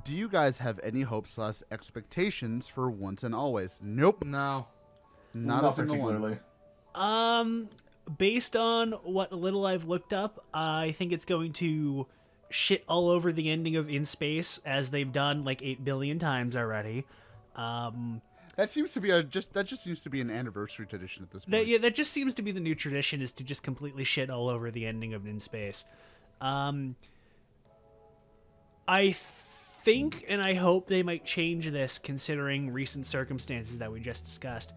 do you guys have any hopes / expectations for Once and Always? Nope. No. Not a single particularly. one. Based on what little I've looked up, I think it's going to shit all over the ending of In Space, as they've done like 8 billion times already. That seems to be just seems to be an anniversary tradition at this point. That just seems to be the new tradition, is to just completely shit all over the ending of In Space. I think and I hope they might change this, considering recent circumstances that we just discussed.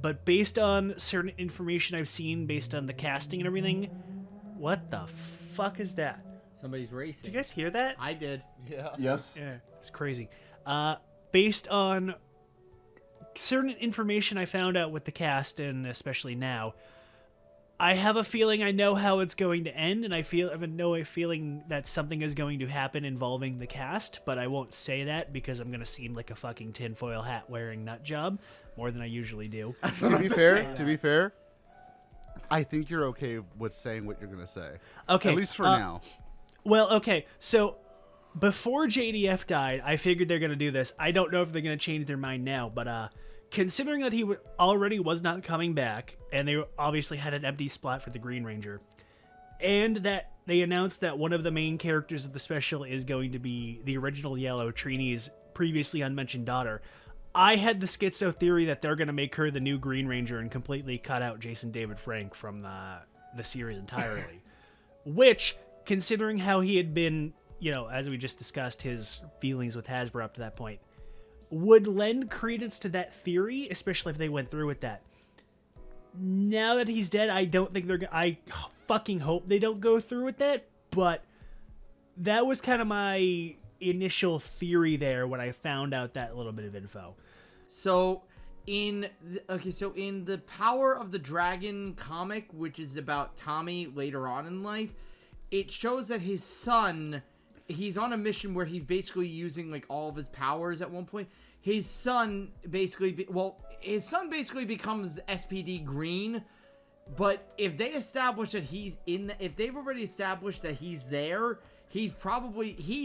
But based on certain information I've seen, based on the casting and everything, what the fuck is that? Somebody's racing. Did you guys hear that? I did. Yeah. Yes. Yeah, it's crazy. Based on certain information I found out with the cast, and especially now, I have a feeling I know how it's going to end, and I have a feeling that something is going to happen involving the cast, but I won't say that because I'm going to seem like a fucking tinfoil hat wearing nut job more than I usually do. To be fair, I think you're okay with saying what you're going to say. Okay. At least for now. Well, okay, so before JDF died, I figured they're going to do this. I don't know if they're going to change their mind now, but considering that he already was not coming back, and they obviously had an empty spot for the Green Ranger, and that they announced that one of the main characters of the special is going to be the original Yellow, Trini's previously unmentioned daughter, I had the schizo theory that they're going to make her the new Green Ranger and completely cut out Jason David Frank from the series entirely. Which, considering how he had been, as we just discussed, his feelings with Hasbro up to that point, would lend credence to that theory, especially if they went through with that. Now that he's dead, I don't think I fucking hope they don't go through with that, but that was kind of my initial theory there when I found out that little bit of info. So in the Power of the Dragon comic, which is about Tommy later on in life, it shows that his son, he's on a mission where he's basically using like all of his powers at one point. His son basically becomes SPD Green, but if they establish that if they've already established that he's there, he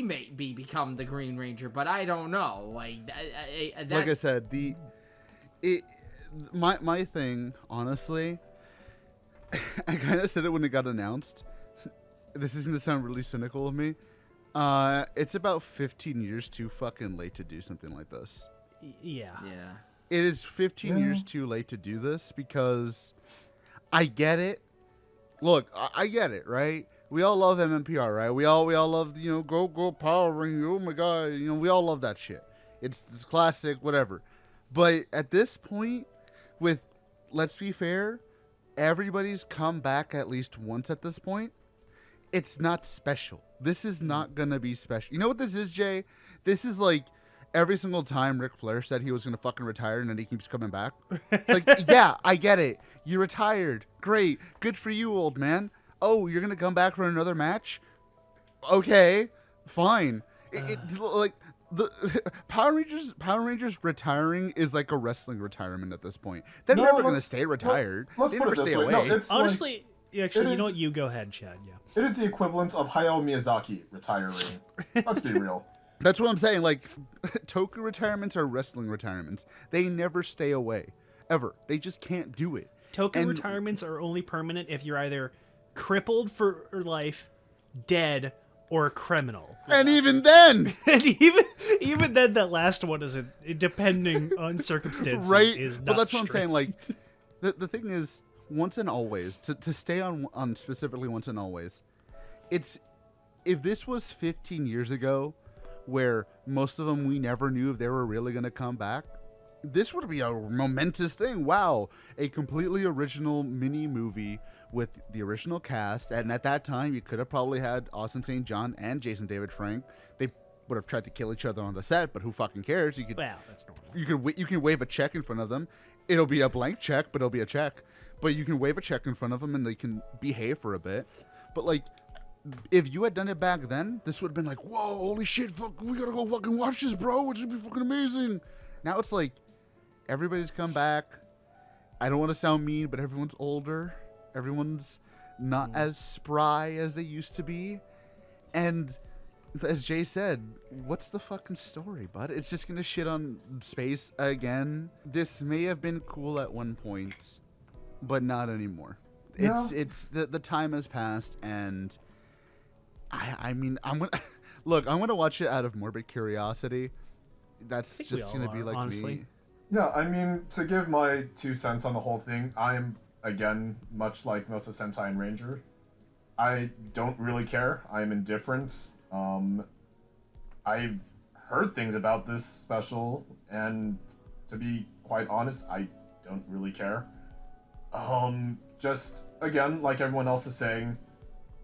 may become the Green Ranger, but I don't know. Like I said, my thing, honestly, I kind of said it when it got announced. This is going to sound really cynical of me. It's about 15 years too fucking late to do something like this. Yeah. It is 15 years too late to do this, because I get it. Look, I get it, right? We all love MMPR, right? We all love, go Power Ranger. Oh my god, we all love that shit. It's classic, whatever. But at this point, let's be fair, everybody's come back at least once at this point. It's not special. This is not gonna be special. You know what this is, Jay? This is like every single time Ric Flair said he was gonna fucking retire, and then he keeps coming back. It's like, yeah, I get it. You retired. Great. Good for you, old man. Oh, you're gonna come back for another match? Okay, fine. The Power Rangers retiring is like a wrestling retirement at this point. They're never gonna stay retired. Let's they put never it this stay way. away. No, it's Honestly, actually, you know is- what? You go ahead, Chad. Yeah. It is the equivalent of Hayao Miyazaki retiring. Let's be real. That's what I'm saying. Like, Toku retirements are wrestling retirements. They never stay away, ever. They just can't do it. Token retirements are only permanent if you're either crippled for life, dead, or a criminal. And even then, And even then, that last one isn't, depending on circumstances, right? is not But that's what I'm straight. saying. Like, the thing is, Once and Always, to stay on specifically Once and Always, it's, if this was 15 years ago, where most of them we never knew if they were really going to come back, this would be a momentous thing. Wow, a completely original mini movie with the original cast, and at that time you could have probably had Austin St. John and Jason David Frank. They would have tried to kill each other on the set, but who fucking cares? Well, that's normal. You can wave a check in front of them. It'll be a blank check, but it'll be a check. But you can wave a check in front of them, and they can behave for a bit. But like, if you had done it back then, this would have been like, whoa, holy shit, fuck, we gotta go fucking watch this, bro. It's gonna be fucking amazing. Now it's like, everybody's come back. I don't want to sound mean, but everyone's older. Everyone's not as spry as they used to be. And as Jay said, what's the fucking story, bud? It's just gonna shit on space again. This may have been cool at one point, but not anymore. It's the time has passed, and I mean, I'm gonna look. I'm gonna watch it out of morbid curiosity. That's just gonna be like honestly. me. Yeah, I mean, to give my 2 cents on the whole thing, I am, again, much like most of Sentai and Ranger, I don't really care. I am indifferent. I've heard things about this special, and to be quite honest, I don't really care. Just, again, like everyone else is saying,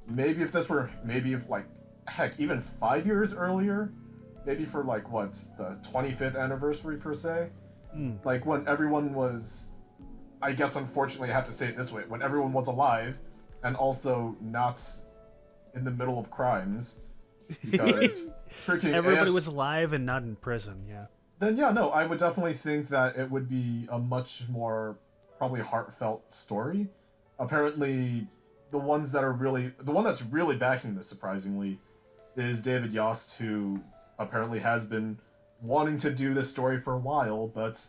maybe if like, heck, even 5 years earlier, maybe for like, what's the 25th anniversary per se? Like when everyone was, I guess unfortunately I have to say it this way, when everyone was alive and also not in the middle of crimes, because freaking Everybody was alive and not in prison, yeah. Then yeah, no, I would definitely think that it would be a much more probably heartfelt story. Apparently, the one that's really backing this, surprisingly, is David Yost, who apparently has been wanting to do this story for a while, but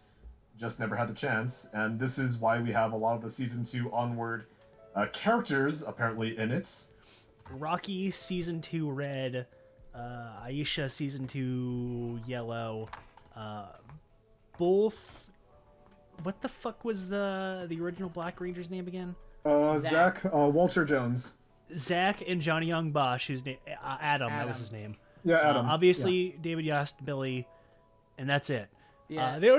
just never had the chance. And this is why we have a lot of the season 2 onward characters apparently in it. Rocky season 2 red, Aisha season 2 yellow, both. What the fuck was the original Black Ranger's name again? Zach, Walter Jones. Zach and Johnny Young Bosch, whose name Adam, that was his name. Yeah, Adam. Obviously, David Yost, Billy, and that's it. Yeah. They're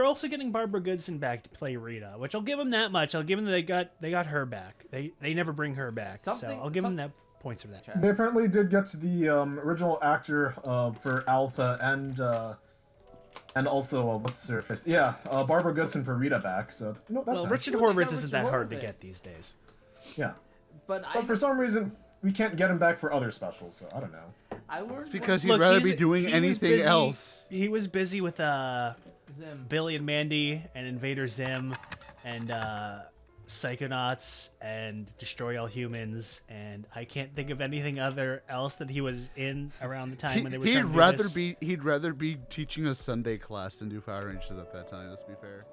also getting Barbara Goodson back to play Rita, which I'll give them that much. I'll give them that they got her back. They never bring her back, so I'll give them that points for that. They apparently did get the original actor for Alpha and also what's her face? Yeah, Barbara Goodson for Rita back. So that's nice. Richard Well, they Horvitz got isn't Richard that hard to Horvitz. get these days. Yeah, But for some reason we can't get him back for other specials. So I don't know. I learned It's because he'd Look, rather he be was doing anything busy- else. He was busy with Zim. Billy and Mandy and Invader Zim and Psychonauts and Destroy All Humans, and I can't think of anything else that he was in around the time when they were trying to do this. He'd rather be teaching a Sunday class than do Power Rangers at that time. Let's be fair.